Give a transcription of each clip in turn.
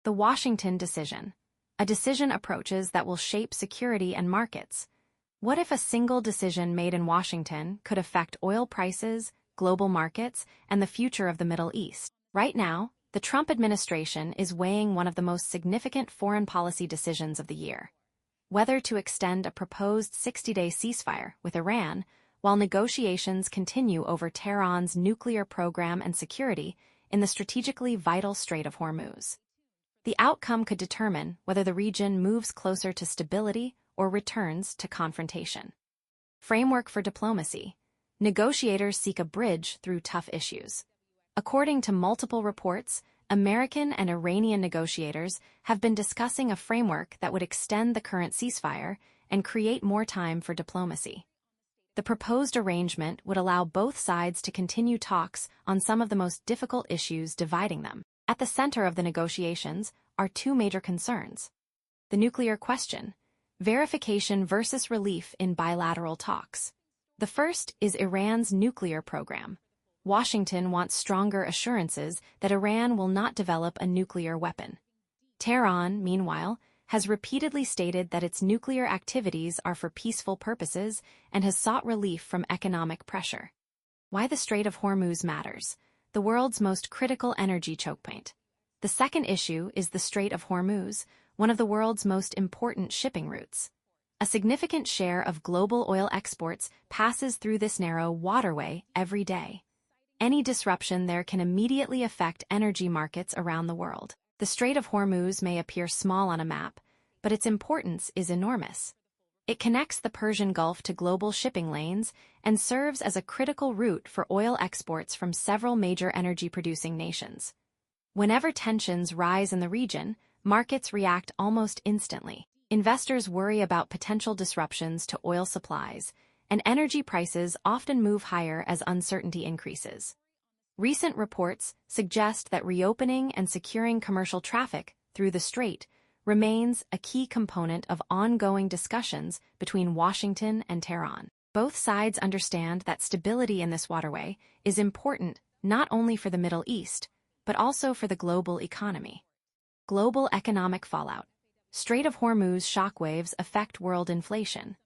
The Washington decision. A decision approaches that will shape security and markets. What if a single decision made in Washington could affect oil prices, global markets, and the future of the Middle East? Right now, the Trump administration is weighing one of the most significant foreign policy decisions of the year: whether to extend a proposed 60-day ceasefire with Iran while negotiations continue over Tehran's nuclear program and security in the strategically vital Strait of Hormuz. The outcome could determine whether the region moves closer to stability or returns to confrontation. Framework for diplomacy. Negotiators seek a bridge through tough issues. According to multiple reports, American and Iranian negotiators have been discussing a framework that would extend the current ceasefire and create more time for diplomacy. The proposed arrangement would allow both sides to continue talks on some of the most difficult issues dividing them. At the center of the negotiations are two major concerns: the nuclear question, verification versus relief in bilateral talks. The first is Iran's nuclear program. Washington wants stronger assurances that Iran will not develop a nuclear weapon. Tehran, meanwhile, has repeatedly stated that its nuclear activities are for peaceful purposes and has sought relief from economic pressure. Why the Strait of Hormuz matters: the world's most critical energy chokepoint. The second issue is the Strait of Hormuz, one of the world's most important shipping routes. A significant share of global oil exports passes through this narrow waterway every day. Any disruption there can immediately affect energy markets around the world. The Strait of Hormuz may appear small on a map, but its importance is enormous. It connects the Persian Gulf to global shipping lanes and serves as a critical route for oil exports from several major energy-producing nations. Whenever tensions rise in the region, markets react almost instantly. Investors worry about potential disruptions to oil supplies, and energy prices often move higher as uncertainty increases. Recent reports suggest that reopening and securing commercial traffic through the strait remains a key component of ongoing discussions between Washington and Tehran. Both sides understand that stability in this waterway is important not only for the Middle East, but also for the global economy. Global economic fallout. Strait of Hormuz shockwaves affect world inflation.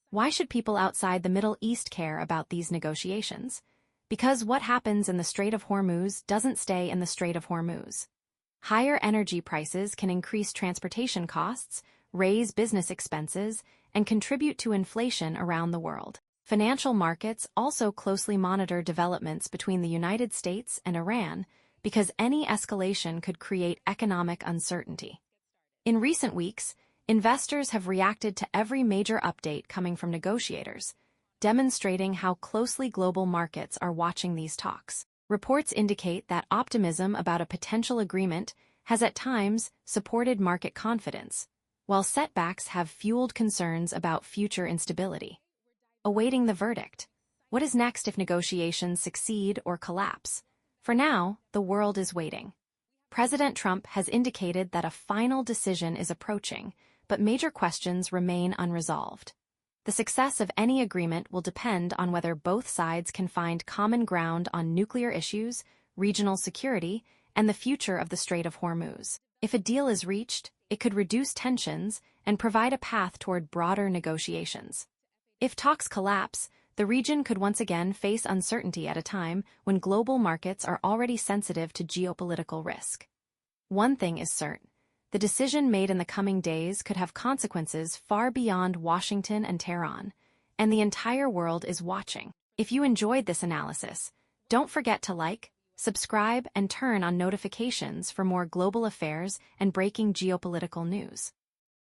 Why should people outside the Middle East care about these negotiations? Because what happens in the Strait of Hormuz doesn't stay in the Strait of Hormuz. Higher energy prices can increase transportation costs, raise business expenses, and contribute to inflation around the world. Financial markets also closely monitor developments between the United States and Iran because any escalation could create economic uncertainty. In recent weeks, investors have reacted to every major update coming from negotiators, demonstrating how closely global markets are watching these talks. Reports indicate that optimism about a potential agreement has at times supported market confidence, while setbacks have fueled concerns about future instability. Awaiting the verdict. What is next if negotiations succeed or collapse? For now, the world is waiting. President Trump has indicated that a final decision is approaching, but major questions remain unresolved. The success of any agreement will depend on whether both sides can find common ground on nuclear issues, regional security, and the future of the Strait of Hormuz. If a deal is reached, it could reduce tensions and provide a path toward broader negotiations. If talks collapse, the region could once again face uncertainty at a time when global markets are already sensitive to geopolitical risk. One thing is certain: the decision made in the coming days could have consequences far beyond Washington and Tehran, and the entire world is watching. If you enjoyed this analysis, don't forget to like, subscribe, and turn on notifications for more global affairs and breaking geopolitical news.